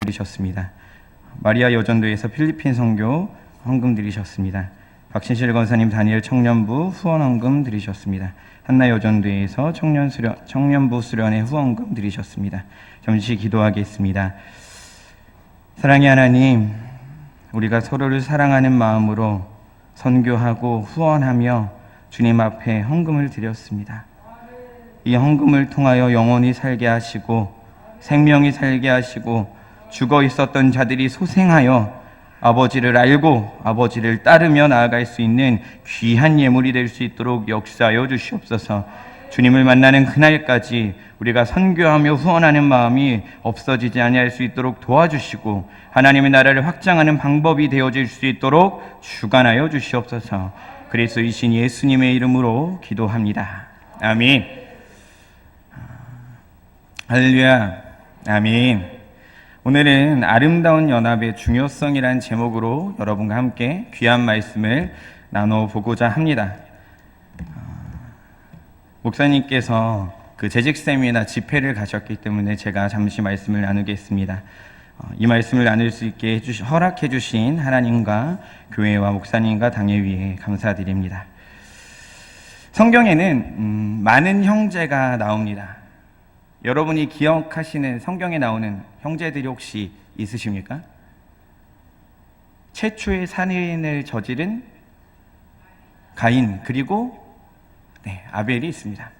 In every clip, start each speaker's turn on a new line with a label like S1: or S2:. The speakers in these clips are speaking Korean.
S1: 드리셨습니다. 마리아 여전도에서 필리핀 선교 헌금 드리셨습니다. 박신실 권사님 다니엘 청년부 후원 헌금 드리셨습니다. 한나 여전도에서 청년부 수련회 후원금 드리셨습니다. 잠시 기도하겠습니다. 사랑의 하나님, 우리가 서로를 사랑하는 마음으로 선교하고 후원하며 주님 앞에 헌금을 드렸습니다. 이 헌금을 통하여 영혼이 살게 하시고 생명이 살게 하시고 죽어 있었던 자들이 소생하여 아버지를 알고 아버지를 따르며 나아갈 수 있는 귀한 예물이 될 수 있도록 역사하여 주시옵소서. 주님을 만나는 그날까지 우리가 선교하며 후원하는 마음이 없어지지 아니할 수 있도록 도와주시고 하나님의 나라를 확장하는 방법이 되어질 수 있도록 주관하여 주시옵소서. 그리스도이신 예수님의 이름으로 기도합니다. 아멘. 할렐루야. 아멘. 오늘은 아름다운 연합의 중요성이라는 제목으로 여러분과 함께 귀한 말씀을 나눠보고자 합니다. 목사님께서 그 재직 세미나 집회를 가셨기 때문에 제가 잠시 말씀을 나누겠습니다. 이 말씀을 나눌 수 있게 허락해 주신 하나님과 교회와 목사님과 당회 위에 감사드립니다. 성경에는 많은 형제가 나옵니다. 여러분이 기억하시는 성경에 나오는 형제들이 혹시 있으십니까? 최초의 살인을 저지른 가인, 그리고 아벨이 있습니다.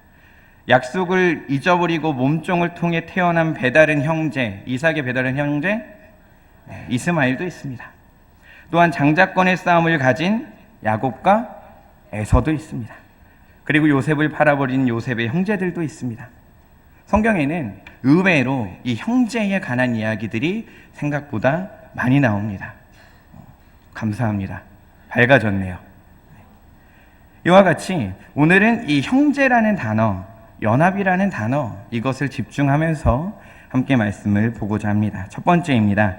S1: 약속을 잊어버리고 몸종을 통해 태어난 배다른 형제, 이삭의 배다른 형제 이스마엘도 있습니다. 또한 장자권의 싸움을 가진 야곱과 에서도 있습니다. 그리고 요셉을 팔아버린 요셉의 형제들도 있습니다. 성경에는 의외로 이 형제에 관한 이야기들이 생각보다 많이 나옵니다. 감사합니다. 밝아졌네요. 이와 같이 오늘은 이 형제라는 단어, 연합이라는 단어, 이것을 집중하면서 함께 말씀을 보고자 합니다. 첫 번째입니다.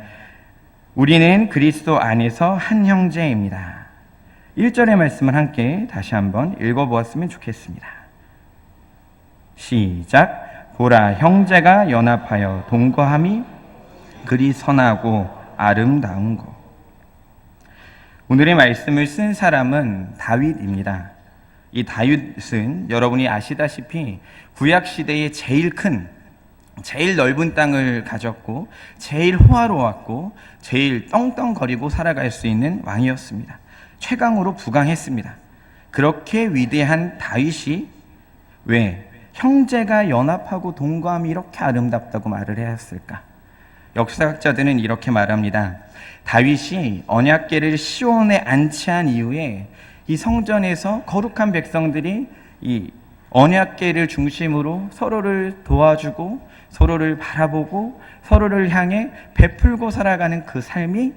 S1: 우리는 그리스도 안에서 한 형제입니다. 1절의 말씀을 함께 다시 한번 읽어보았으면 좋겠습니다. 시작. 보라, 형제가 연합하여 동거함이 그리 선하고 아름다운 것. 오늘의 말씀을 쓴 사람은 다윗입니다. 이 다윗은 여러분이 아시다시피 구약시대에 제일 넓은 땅을 가졌고 제일 호화로웠고 제일 떵떵거리고 살아갈 수 있는 왕이었습니다. 최강으로 부강했습니다. 그렇게 위대한 다윗이 왜 형제가 연합하고 동거함이 이렇게 아름답다고 말을 해왔을까? 역사학자들은 이렇게 말합니다. 다윗이 언약궤를 시온에 안치한 이후에 이 성전에서 거룩한 백성들이 이 언약궤를 중심으로 서로를 도와주고 서로를 바라보고 서로를 향해 베풀고 살아가는 그 삶이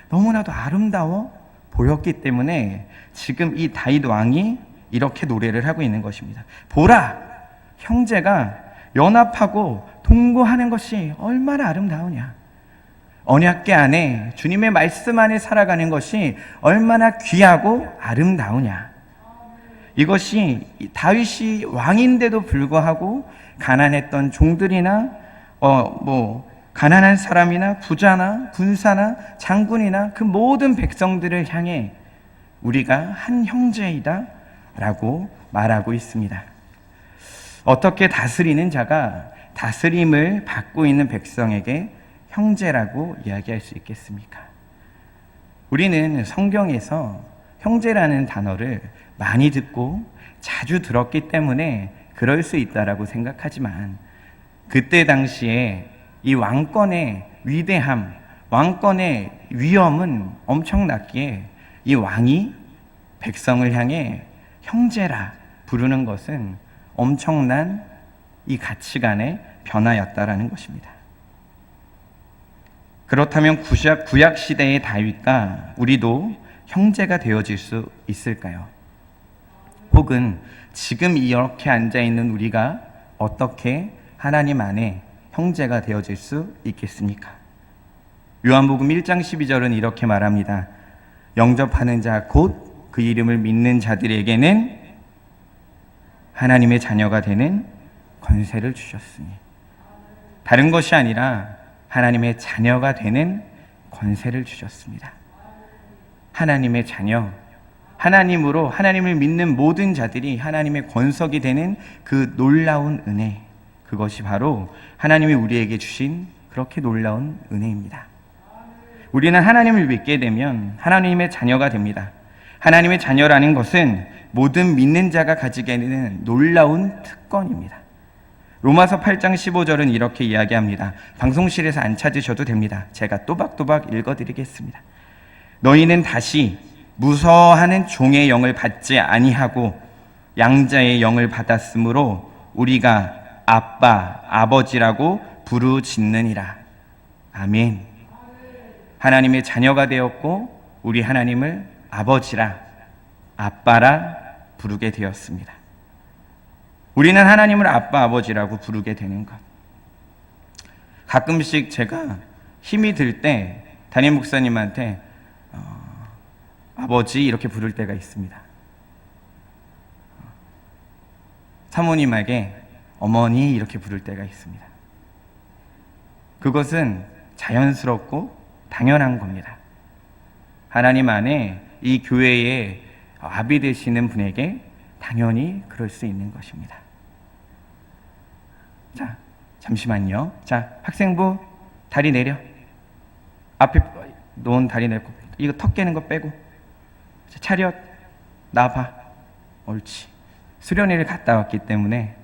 S1: 너무나도 아름다워 보였기 때문에 지금 이 다윗 왕이 이렇게 노래를 하고 있는 것입니다. 보라! 형제가 연합하고 동거하는 것이 얼마나 아름다우냐. 언약궤 안에 주님의 말씀 안에 살아가는 것이 얼마나 귀하고 아름다우냐. 이것이 다윗이 왕인데도 불구하고 가난했던 종들이나 가난한 사람이나 부자나 군사나 장군이나 그 모든 백성들을 향해 우리가 한 형제이다 라고 말하고 있습니다. 어떻게 다스리는 자가 다스림을 받고 있는 백성에게 형제라고 이야기할 수 있겠습니까? 우리는 성경에서 형제라는 단어를 많이 듣고 자주 들었기 때문에 그럴 수 있다라고 생각하지만 그때 당시에 이 왕권의 위대함, 왕권의 위엄은 엄청났기에 이 왕이 백성을 향해 형제라 부르는 것은 엄청난 이 가치관의 변화였다라는 것입니다. 그렇다면 구약 시대의 다윗과 우리도 형제가 되어질 수 있을까요? 혹은 지금 이렇게 앉아 있는 우리가 어떻게 하나님 안에 형제가 되어질 수 있겠습니까? 요한복음 1장 12절은 이렇게 말합니다. 영접하는 자 곧 그 이름을 믿는 자들에게는 하나님의 자녀가 되는 권세를 주셨으니. 다른 것이 아니라 하나님의 자녀가 되는 권세를 주셨습니다. 하나님의 자녀, 하나님으로 하나님을 믿는 모든 자들이 하나님의 권석이 되는 그 놀라운 은혜, 그것이 바로 하나님이 우리에게 주신 그렇게 놀라운 은혜입니다. 우리는 하나님을 믿게 되면 하나님의 자녀가 됩니다. 하나님의 자녀라는 것은 모든 믿는 자가 가지게 되는 놀라운 특권입니다. 로마서 8장 15절은 이렇게 이야기합니다. 방송실에서 안 찾으셔도 됩니다. 제가 또박또박 읽어드리겠습니다. 너희는 다시 무서워하는 종의 영을 받지 아니하고 양자의 영을 받았으므로 우리가 아빠, 아버지라고 부르짖느니라. 아멘. 하나님의 자녀가 되었고 우리 하나님을 아버지라, 아빠라 부르게 되었습니다. 우리는 하나님을 아빠, 아버지라고 부르게 되는 것. 가끔씩 제가 힘이 들 때 담임 목사님한테 아버지 이렇게 부를 때가 있습니다. 사모님에게 어머니 이렇게 부를 때가 있습니다. 그것은 자연스럽고 당연한 겁니다. 하나님 안에 이 교회의 아비 되시는 분에게 당연히 그럴 수 있는 것입니다. 자, 잠시만요. 자, 학생부 다리 내려. 앞에 놓은 다리 내고 이거 턱 깨는 거 빼고. 자, 차렷 나봐. 옳지. 수련회를 갔다 왔기 때문에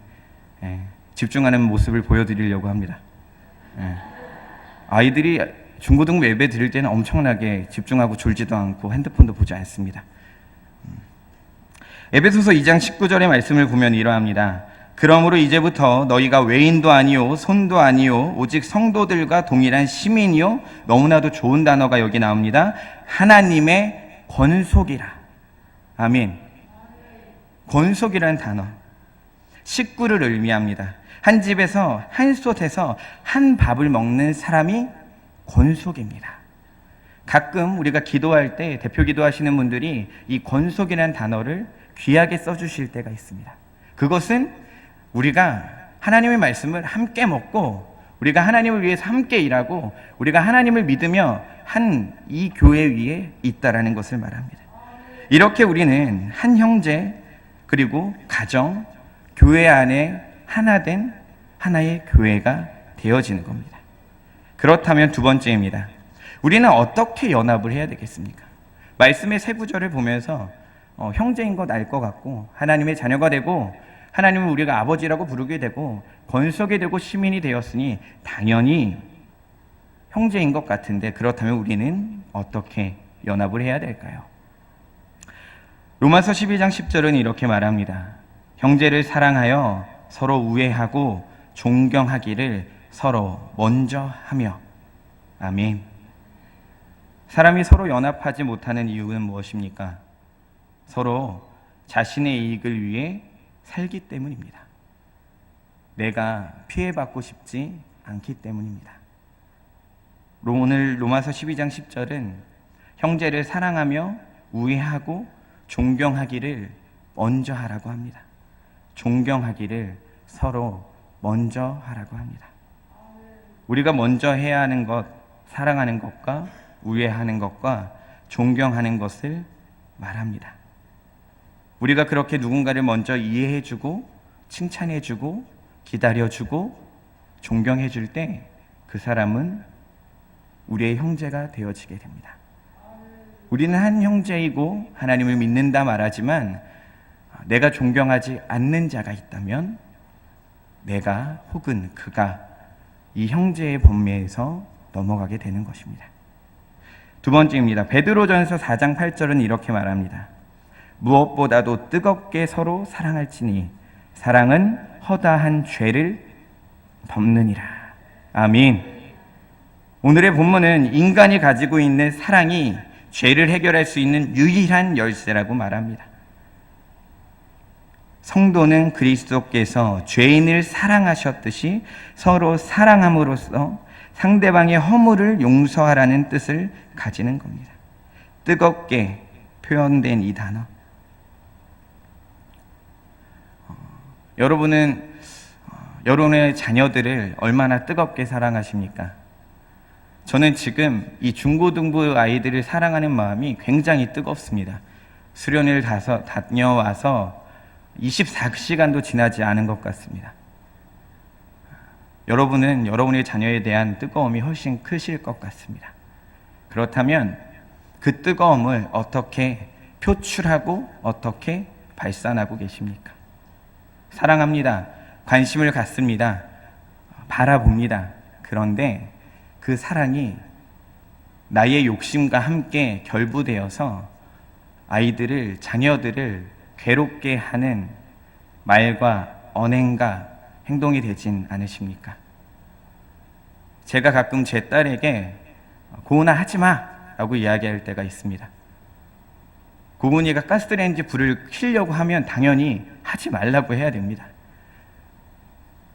S1: 집중하는 모습을 보여드리려고 합니다. 아이들이 중고등부 예배 드릴 때는 엄청나게 집중하고 졸지도 않고 핸드폰도 보지 않습니다. 에베소서 2장 19절의 말씀을 보면 이러합니다. 그러므로 이제부터 너희가 외인도 아니요 손도 아니요 오직 성도들과 동일한 시민이요, 너무나도 좋은 단어가 여기 나옵니다. 하나님의 권속이라. 아멘. 권속이라는 단어, 식구를 의미합니다. 한 집에서 한 솥에서 한 밥을 먹는 사람이 권속입니다. 가끔 우리가 기도할 때 대표 기도하시는 분들이 이 권속이라는 단어를 귀하게 써주실 때가 있습니다. 그것은 우리가 하나님의 말씀을 함께 먹고 우리가 하나님을 위해서 함께 일하고 우리가 하나님을 믿으며 한 이 교회 위에 있다라는 것을 말합니다. 이렇게 우리는 한 형제 그리고 가정, 교회 안에 하나된 하나의 교회가 되어지는 겁니다. 그렇다면 두 번째입니다. 우리는 어떻게 연합을 해야 되겠습니까? 말씀의 세 구절을 보면서 형제인 것 알 것 같고 하나님의 자녀가 되고 하나님을 우리가 아버지라고 부르게 되고 권속이 되고 시민이 되었으니 당연히 형제인 것 같은데, 그렇다면 우리는 어떻게 연합을 해야 될까요? 로마서 12장 10절은 이렇게 말합니다. 형제를 사랑하여 서로 우애하고 존경하기를 서로 먼저 하며. 아멘. 사람이 서로 연합하지 못하는 이유는 무엇입니까? 서로 자신의 이익을 위해 살기 때문입니다. 내가 피해받고 싶지 않기 때문입니다. 오늘 로마서 12장 10절은 형제를 사랑하며 우애하고 존경하기를 먼저 하라고 합니다. 존경하기를 서로 먼저 하라고 합니다. 우리가 먼저 해야 하는 것, 사랑하는 것과 우애하는 것과 존경하는 것을 말합니다. 우리가 그렇게 누군가를 먼저 이해해주고 칭찬해주고 기다려주고 존경해줄 때 그 사람은 우리의 형제가 되어지게 됩니다. 우리는 한 형제이고 하나님을 믿는다 말하지만 내가 존경하지 않는 자가 있다면 내가 혹은 그가 이 형제의 범위에서 넘어가게 되는 것입니다. 두 번째입니다. 베드로전서 4장 8절은 이렇게 말합니다. 무엇보다도 뜨겁게 서로 사랑할지니 사랑은 허다한 죄를 덮느니라. 아멘. 오늘의 본문은 인간이 가지고 있는 사랑이 죄를 해결할 수 있는 유일한 열쇠라고 말합니다. 성도는 그리스도께서 죄인을 사랑하셨듯이 서로 사랑함으로써 상대방의 허물을 용서하라는 뜻을 가지는 겁니다. 뜨겁게 표현된 이 단어. 여러분은 여러분의 자녀들을 얼마나 뜨겁게 사랑하십니까? 저는 지금 이 중고등부 아이들을 사랑하는 마음이 굉장히 뜨겁습니다. 수련회를 다녀와서 24시간도 지나지 않은 것 같습니다. 여러분은 여러분의 자녀에 대한 뜨거움이 훨씬 크실 것 같습니다. 그렇다면 그 뜨거움을 어떻게 표출하고 어떻게 발산하고 계십니까? 사랑합니다. 관심을 갖습니다. 바라봅니다. 그런데 그 사랑이 나의 욕심과 함께 결부되어서 아이들을, 자녀들을 괴롭게 하는 말과 언행과 행동이 되진 않으십니까? 제가 가끔 제 딸에게 고은아 하지마 라고 이야기할 때가 있습니다. 고은이가 가스레인지 불을 켜려고 하면 당연히 하지 말라고 해야 됩니다.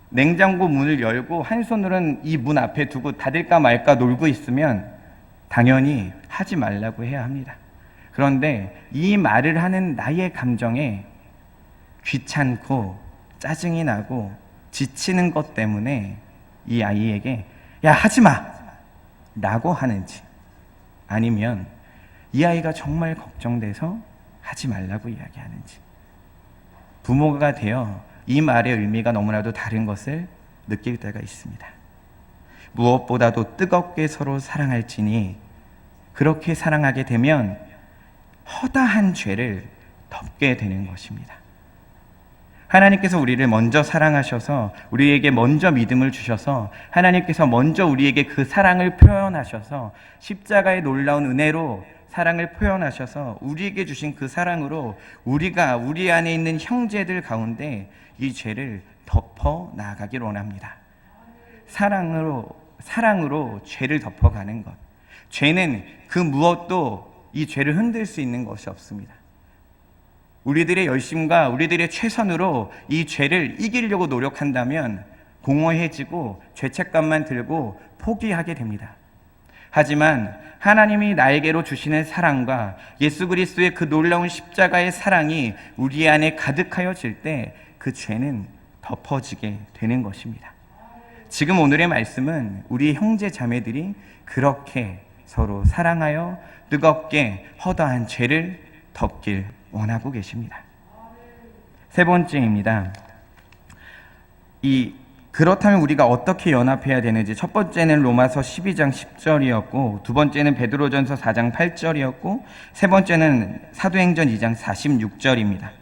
S1: 냉장고 문을 열고 한 손으로는 이 문 앞에 두고 닫을까 말까 놀고 있으면 당연히 하지 말라고 해야 합니다. 그런데 이 말을 하는 나의 감정에 귀찮고 짜증이 나고 지치는 것 때문에 이 아이에게 야 하지마 라고 하는지, 아니면 이 아이가 정말 걱정돼서 하지 말라고 이야기하는지, 부모가 되어 이 말의 의미가 너무나도 다른 것을 느낄 때가 있습니다. 무엇보다도 뜨겁게 서로 사랑할지니 그렇게 사랑하게 되면 허다한 죄를 덮게 되는 것입니다. 하나님께서 우리를 먼저 사랑하셔서 우리에게 먼저 믿음을 주셔서 하나님께서 먼저 우리에게 그 사랑을 표현하셔서 십자가의 놀라운 은혜로 사랑을 표현하셔서 우리에게 주신 그 사랑으로 우리가 우리 안에 있는 형제들 가운데 이 죄를 덮어 나가길 원합니다. 사랑으로 죄를 덮어가는 것. 죄는 그 무엇도 이 죄를 흔들 수 있는 것이 없습니다. 우리들의 열심과 우리들의 최선으로 이 죄를 이기려고 노력한다면 공허해지고 죄책감만 들고 포기하게 됩니다. 하지만 하나님이 나에게로 주시는 사랑과 예수 그리스도의 그 놀라운 십자가의 사랑이 우리 안에 가득하여질 때 그 죄는 덮어지게 되는 것입니다. 지금 오늘의 말씀은 우리 형제 자매들이 그렇게 서로 사랑하여 뜨겁게 허다한 죄를 덮길 원하고 계십니다. 세 번째입니다. 그렇다면 우리가 어떻게 연합해야 되는지, 첫 번째는 로마서 12장 10절이었고 두 번째는 베드로전서 4장 8절이었고 세 번째는 사도행전 2장 46절입니다.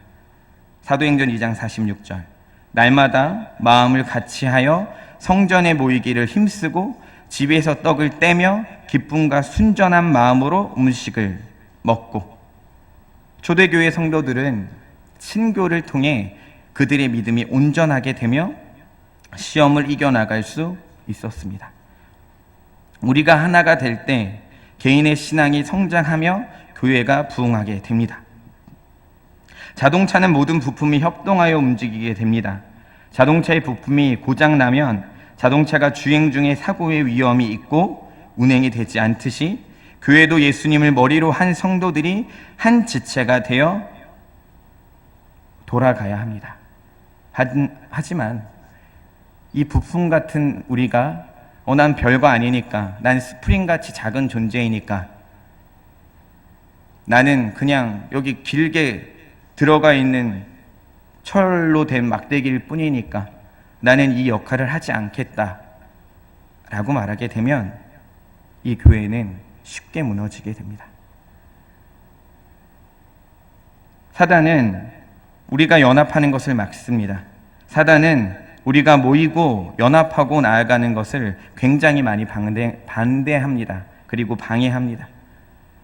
S1: 사도행전 2장 46절. 날마다 마음을 같이하여 성전에 모이기를 힘쓰고 집에서 떡을 떼며 기쁨과 순전한 마음으로 음식을 먹고. 초대교회 성도들은 친교를 통해 그들의 믿음이 온전하게 되며 시험을 이겨나갈 수 있었습니다. 우리가 하나가 될 때 개인의 신앙이 성장하며 교회가 부흥하게 됩니다. 자동차는 모든 부품이 협동하여 움직이게 됩니다. 자동차의 부품이 고장나면 자동차가 주행 중에 사고의 위험이 있고 운행이 되지 않듯이 교회도 예수님을 머리로 한 성도들이 한 지체가 되어 돌아가야 합니다. 하지만 이 부품 같은 우리가 난 별거 아니니까, 난 스프링같이 작은 존재이니까, 나는 그냥 여기 길게 들어가 있는 철로 된 막대기일 뿐이니까 나는 이 역할을 하지 않겠다 라고 말하게 되면 이 교회는 쉽게 무너지게 됩니다. 사단은 우리가 연합하는 것을 막습니다. 사단은 우리가 모이고 연합하고 나아가는 것을 굉장히 많이 반대합니다. 그리고 방해합니다.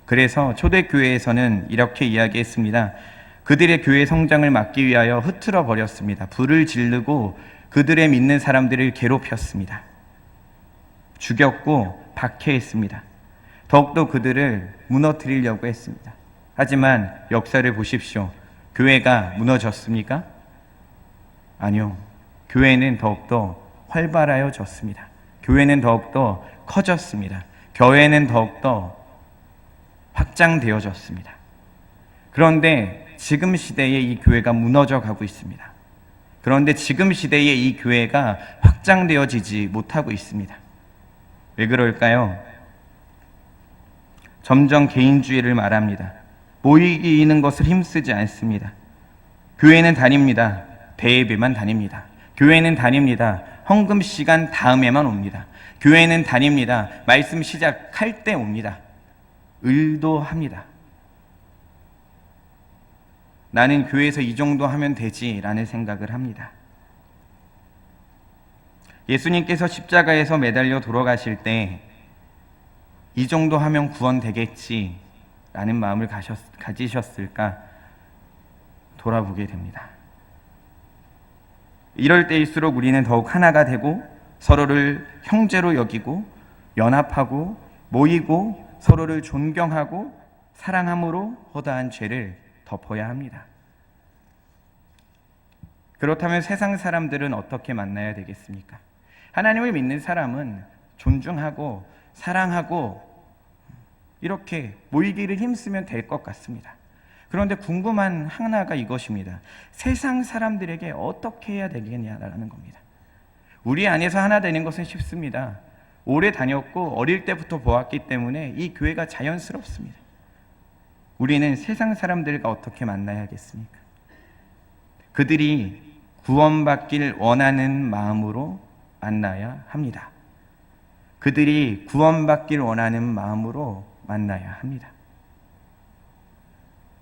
S1: 그래서 초대교회에서는 이렇게 이야기했습니다. 그들의 교회 성장을 막기 위하여 흐트러 버렸습니다. 불을 지르고 그들의 믿는 사람들을 괴롭혔습니다. 죽였고 박해했습니다. 더욱더 그들을 무너뜨리려고 했습니다. 하지만 역사를 보십시오. 교회가 무너졌습니까? 아니요. 교회는 더욱더 활발해졌습니다. 교회는 더욱더 커졌습니다. 교회는 더욱더 확장되어졌습니다. 그런데 지금 시대에 이 교회가 무너져 가고 있습니다. 그런데 지금 시대에 이 교회가 확장되어지지 못하고 있습니다. 왜 그럴까요? 점점 개인주의를 말합니다. 모이는 것을 힘쓰지 않습니다. 교회는 다닙니다. 대예배만 다닙니다. 교회는 다닙니다. 헌금 시간 다음에만 옵니다. 교회는 다닙니다. 말씀 시작할 때 옵니다. 의도합니다. 나는 교회에서 이 정도 하면 되지라는 생각을 합니다. 예수님께서 십자가에서 매달려 돌아가실 때 이 정도 하면 구원되겠지라는 마음을 가지셨을까 돌아보게 됩니다. 이럴 때일수록 우리는 더욱 하나가 되고 서로를 형제로 여기고 연합하고 모이고 서로를 존경하고 사랑함으로 허다한 죄를 덮어야 합니다. 그렇다면 세상 사람들은 어떻게 만나야 되겠습니까? 하나님을 믿는 사람은 존중하고 사랑하고 이렇게 모이기를 힘쓰면 될 것 같습니다. 그런데 궁금한 하나가 이것입니다. 세상 사람들에게 어떻게 해야 되겠냐라는 겁니다. 우리 안에서 하나 되는 것은 쉽습니다. 오래 다녔고 어릴 때부터 보았기 때문에 이 교회가 자연스럽습니다. 우리는 세상 사람들과 어떻게 만나야겠습니까? 그들이 구원받길 원하는 마음으로 만나야 합니다. 그들이 구원받길 원하는 마음으로 만나야 합니다.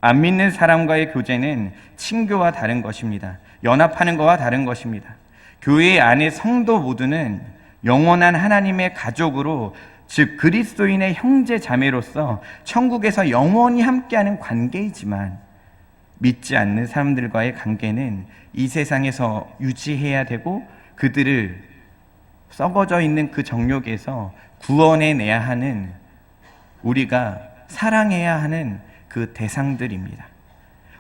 S1: 안 믿는 사람과의 교제는 친교와 다른 것입니다. 연합하는 것과 다른 것입니다. 교회 안의 성도 모두는 영원한 하나님의 가족으로, 즉 그리스도인의 형제 자매로서 천국에서 영원히 함께하는 관계이지만 믿지 않는 사람들과의 관계는 이 세상에서 유지해야 되고 그들을 썩어져 있는 그 정욕에서 구원해내야 하는, 우리가 사랑해야 하는 그 대상들입니다.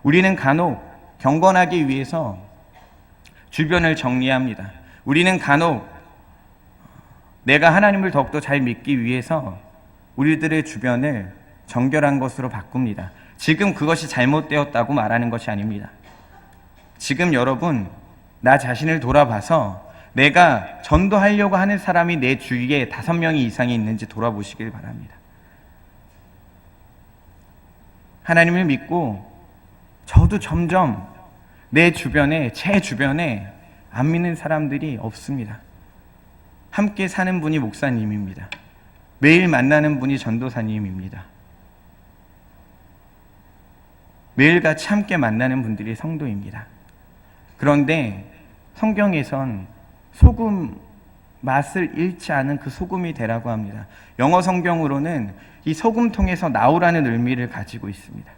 S1: 우리는 간혹 경건하기 위해서 주변을 정리합니다. 우리는 간혹 내가 하나님을 더욱더 잘 믿기 위해서 우리들의 주변을 정결한 것으로 바꿉니다. 지금 그것이 잘못되었다고 말하는 것이 아닙니다. 지금 여러분, 나 자신을 돌아봐서 내가 전도하려고 하는 사람이 내 주위에 5명이 이상이 있는지 돌아보시길 바랍니다. 하나님을 믿고 저도 점점 내 주변에, 제 주변에 안 믿는 사람들이 없습니다. 함께 사는 분이 목사님입니다. 매일 만나는 분이 전도사님입니다. 매일같이 함께 만나는 분들이 성도입니다. 그런데 성경에선 소금 맛을 잃지 않은 그 소금이 되라고 합니다. 영어 성경으로는 이 소금통에서 나오라는 의미를 가지고 있습니다.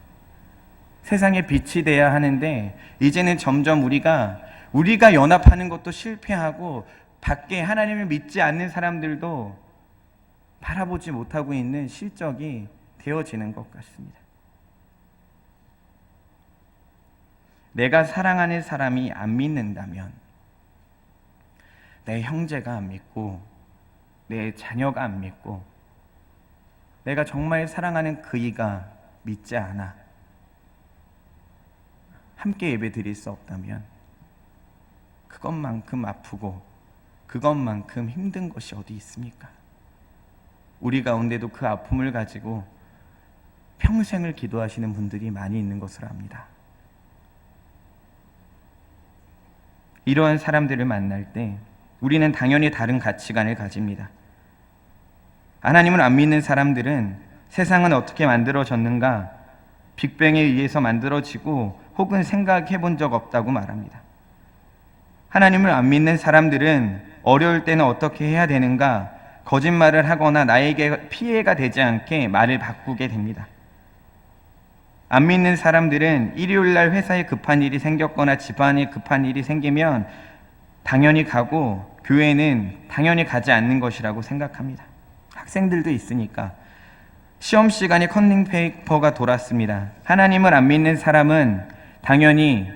S1: 세상에 빛이 돼야 하는데 이제는 점점 우리가 연합하는 것도 실패하고 밖에 하나님을 믿지 않는 사람들도 바라보지 못하고 있는 실적이 되어지는 것 같습니다. 내가 사랑하는 사람이 안 믿는다면, 내 형제가 안 믿고 내 자녀가 안 믿고 내가 정말 사랑하는 그이가 믿지 않아 함께 예배 드릴 수 없다면 그것만큼 아프고 그것만큼 힘든 것이 어디 있습니까? 우리 가운데도 그 아픔을 가지고 평생을 기도하시는 분들이 많이 있는 것을 압니다. 이러한 사람들을 만날 때 우리는 당연히 다른 가치관을 가집니다. 하나님을 안 믿는 사람들은 세상은 어떻게 만들어졌는가, 빅뱅에 의해서 만들어지고 혹은 생각해 본 적 없다고 말합니다. 하나님을 안 믿는 사람들은 어려울 때는 어떻게 해야 되는가, 거짓말을 하거나 나에게 피해가 되지 않게 말을 바꾸게 됩니다. 안 믿는 사람들은 일요일날 회사에 급한 일이 생겼거나 집안에 급한 일이 생기면 당연히 가고 교회는 당연히 가지 않는 것이라고 생각합니다. 학생들도 있으니까. 시험 시간에 컨닝 페이퍼가 돌았습니다. 하나님을 안 믿는 사람은 당연히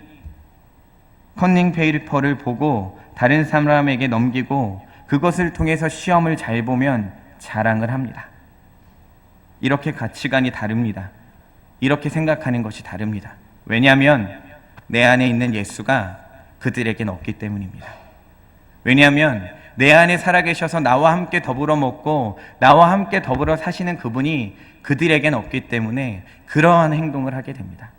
S1: 컨닝 페이퍼를 보고 다른 사람에게 넘기고 그것을 통해서 시험을 잘 보면 자랑을 합니다. 이렇게 가치관이 다릅니다. 이렇게 생각하는 것이 다릅니다. 왜냐하면 내 안에 있는 예수가 그들에겐 없기 때문입니다. 왜냐하면 내 안에 살아계셔서 나와 함께 더불어 먹고 나와 함께 더불어 사시는 그분이 그들에겐 없기 때문에 그러한 행동을 하게 됩니다.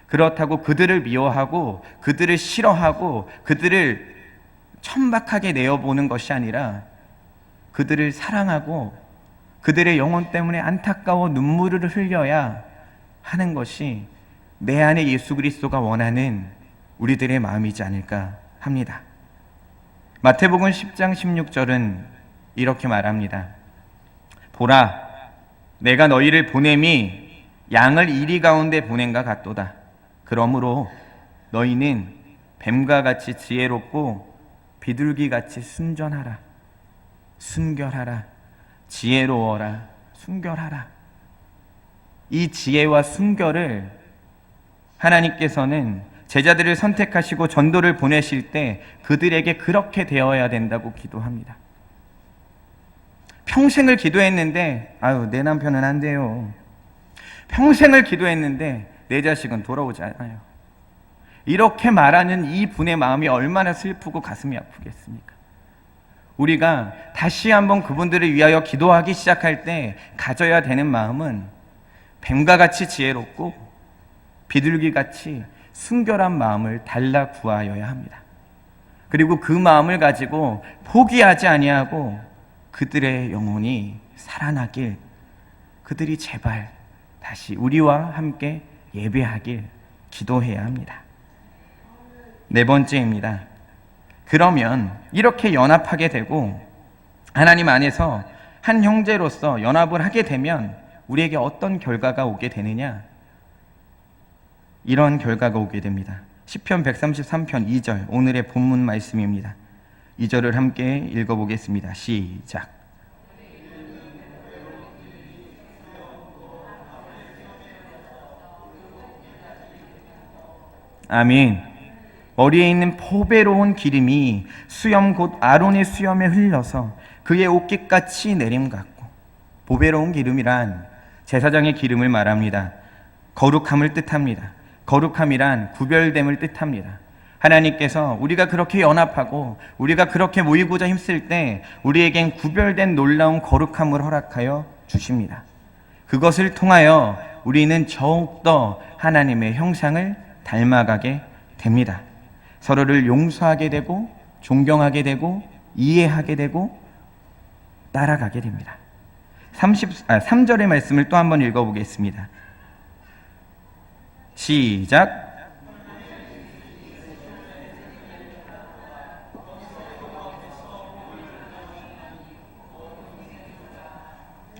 S1: 그렇다고 그들을 미워하고 그들을 싫어하고 그들을 천박하게 내어보는 것이 아니라 그들을 사랑하고 그들의 영혼 때문에 안타까워 눈물을 흘려야 하는 것이 내 안에 예수 그리스도가 원하는 우리들의 마음이지 않을까 합니다. 마태복음 10장 16절은 이렇게 말합니다. 보라, 내가 너희를 보냄이 양을 이리 가운데 보낸가 같도다. 그러므로 너희는 뱀과 같이 지혜롭고 비둘기 같이 순전하라. 순결하라. 지혜로워라. 순결하라. 이 지혜와 순결을 하나님께서는 제자들을 선택하시고 전도를 보내실 때 그들에게 그렇게 되어야 된다고 기도합니다. 평생을 기도했는데 내 남편은 안 돼요. 평생을 기도했는데 내 자식은 돌아오지 않아요. 이렇게 말하는 이 분의 마음이 얼마나 슬프고 가슴이 아프겠습니까? 우리가 다시 한번 그분들을 위하여 기도하기 시작할 때 가져야 되는 마음은 뱀과 같이 지혜롭고 비둘기같이 순결한 마음을 달라 구하여야 합니다. 그리고 그 마음을 가지고 포기하지 아니하고 그들의 영혼이 살아나길, 그들이 제발 다시 우리와 함께 예배하길 기도해야 합니다. 네 번째입니다. 그러면 이렇게 연합하게 되고 하나님 안에서 한 형제로서 연합을 하게 되면 우리에게 어떤 결과가 오게 되느냐? 이런 결과가 오게 됩니다. 시편 133편 2절, 오늘의 본문 말씀입니다. 2절을 함께 읽어보겠습니다. 시작. 아멘. 머리에 있는 보배로운 기름이 수염 곧 아론의 수염에 흘러서 그의 옷깃같이 내림 같고. 보배로운 기름이란 제사장의 기름을 말합니다. 거룩함을 뜻합니다. 거룩함이란 구별됨을 뜻합니다. 하나님께서 우리가 그렇게 연합하고 우리가 그렇게 모이고자 힘쓸 때 우리에겐 구별된 놀라운 거룩함을 허락하여 주십니다. 그것을 통하여 우리는 더욱더 하나님의 형상을 닮아가게 됩니다. 서로를 용서하게 되고 존경하게 되고 이해하게 되고 따라가게 됩니다. 3절의 말씀을 또 한번 읽어보겠습니다. 시작.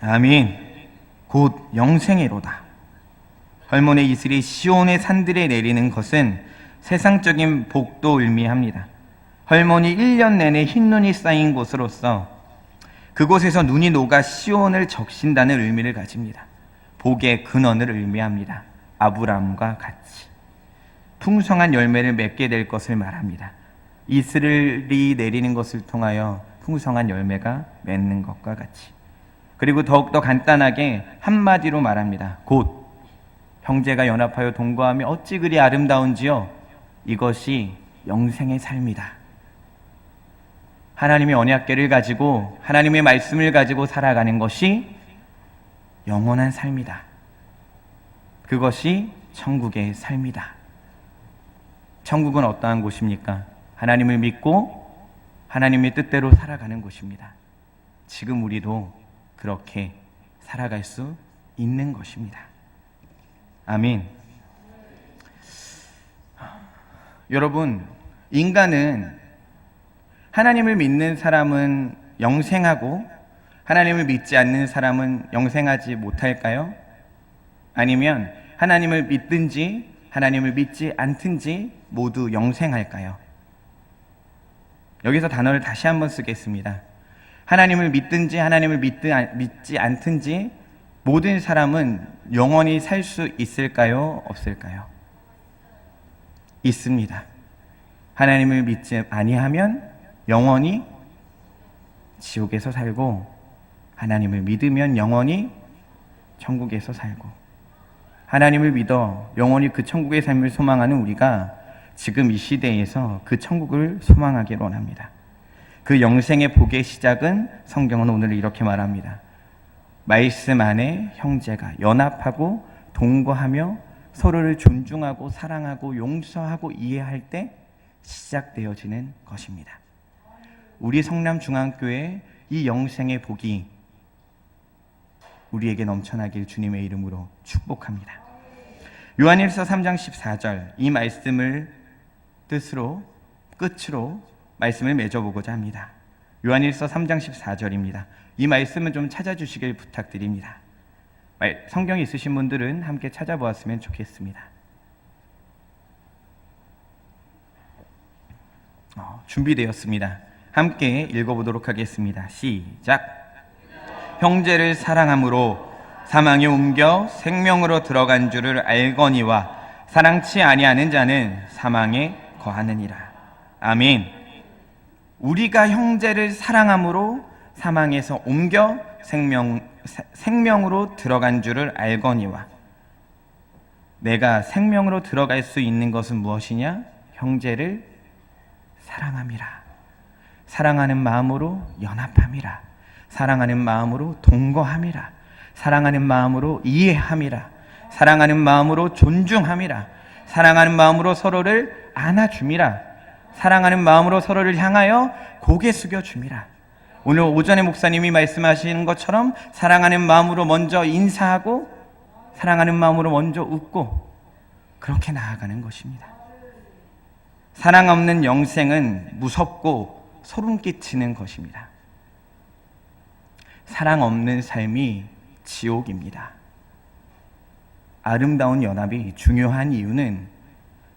S1: 아멘. 곧 영생이로다. 헐몬의 이슬이 시온의 산들에 내리는 것은 세상적인 복도 의미합니다. 헐몬이 1년 내내 흰눈이 쌓인 곳으로서 그곳에서 눈이 녹아 시온을 적신다는 의미를 가집니다. 복의 근원을 의미합니다. 아브람과 같이 풍성한 열매를 맺게 될 것을 말합니다. 이슬이 내리는 것을 통하여 풍성한 열매가 맺는 것과 같이. 그리고 더욱더 간단하게 한마디로 말합니다. 곧 형제가 연합하여 동거하며 어찌 그리 아름다운지요. 이것이 영생의 삶이다. 하나님의 언약궤를 가지고 하나님의 말씀을 가지고 살아가는 것이 영원한 삶이다. 그것이 천국의 삶이다. 천국은 어떠한 곳입니까? 하나님을 믿고 하나님의 뜻대로 살아가는 곳입니다. 지금 우리도 그렇게 살아갈 수 있는 것입니다. 아멘. 여러분, 인간은 하나님을 믿는 사람은 영생하고 하나님을 믿지 않는 사람은 영생하지 못할까요? 아니면 하나님을 믿든지 하나님을 믿지 않든지 모두 영생할까요? 여기서 단어를 다시 한번 쓰겠습니다. 하나님을 믿든지 하나님을 믿지 않든지 모든 사람은 영원히 살 수 있을까요? 없을까요? 있습니다. 하나님을 믿지 아니하면 영원히 지옥에서 살고 하나님을 믿으면 영원히 천국에서 살고, 하나님을 믿어 영원히 그 천국의 삶을 소망하는 우리가 지금 이 시대에서 그 천국을 소망하기를 원합니다. 그 영생의 복의 시작은 성경은 오늘 이렇게 말합니다. 말씀 안에 형제가 연합하고 동거하며 서로를 존중하고 사랑하고 용서하고 이해할 때 시작되어지는 것입니다. 우리 성남중앙교회 이 영생의 복이 우리에게 넘쳐나길 주님의 이름으로 축복합니다. 요한일서 3장 14절 이 말씀을 끝으로 말씀을 맺어보고자 합니다. 요한일서 3장 14절입니다. 이 말씀은 좀 찾아주시길 부탁드립니다. 성경이 있으신 분들은 함께 찾아보았으면 좋겠습니다. 준비되었습니다. 함께 읽어보도록 하겠습니다. 시작. 형제를 사랑함으로 사망에 옮겨 생명으로 들어간 줄을 알거니와 사랑치 아니하는 자는 사망에 거하느니라. 아멘. 우리가 형제를 사랑함으로 사망에서 옮겨 생명으로 들어간 줄을 알거니와, 내가 생명으로 들어갈 수 있는 것은 무엇이냐? 형제를 사랑함이라. 사랑하는 마음으로 연합함이라. 사랑하는 마음으로 동거함이라. 사랑하는 마음으로 이해함이라. 사랑하는 마음으로 존중함이라. 사랑하는 마음으로 서로를 안아줌이라. 사랑하는 마음으로 서로를 향하여 고개 숙여줌이라. 오늘 오전에 목사님이 말씀하시는 것처럼 사랑하는 마음으로 먼저 인사하고 사랑하는 마음으로 먼저 웃고 그렇게 나아가는 것입니다. 사랑 없는 영생은 무섭고 소름 끼치는 것입니다. 사랑 없는 삶이 지옥입니다. 아름다운 연합이 중요한 이유는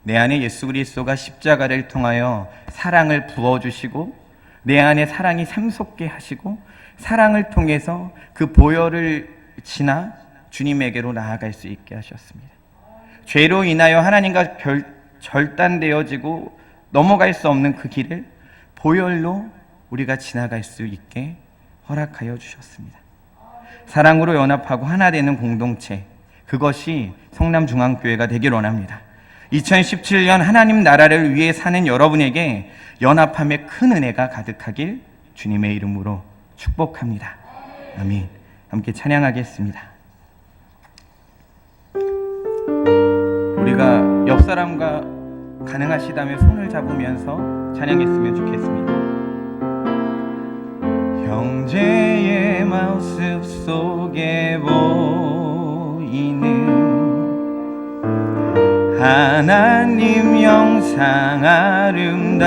S1: 내 안에 예수 그리스도가 십자가를 통하여 사랑을 부어주시고 내 안에 사랑이 샘솟게 하시고 사랑을 통해서 그 보혈을 지나 주님에게로 나아갈 수 있게 하셨습니다. 죄로 인하여 하나님과 절단되어지고 넘어갈 수 없는 그 길을 보혈로 우리가 지나갈 수 있게 허락하여 주셨습니다. 사랑으로 연합하고 하나 되는 공동체, 그것이 성남중앙교회가 되길 원합니다. 2017년 하나님 나라를 위해 사는 여러분에게 연합함의 큰 은혜가 가득하길 주님의 이름으로 축복합니다. 아멘. 함께 찬양하겠습니다. 우리가 옆 사람과 가능하시다면 손을 잡으면서 찬양했으면 좋겠습니다. 형제의 모습 속에 보이는 하나님 영상 아름다워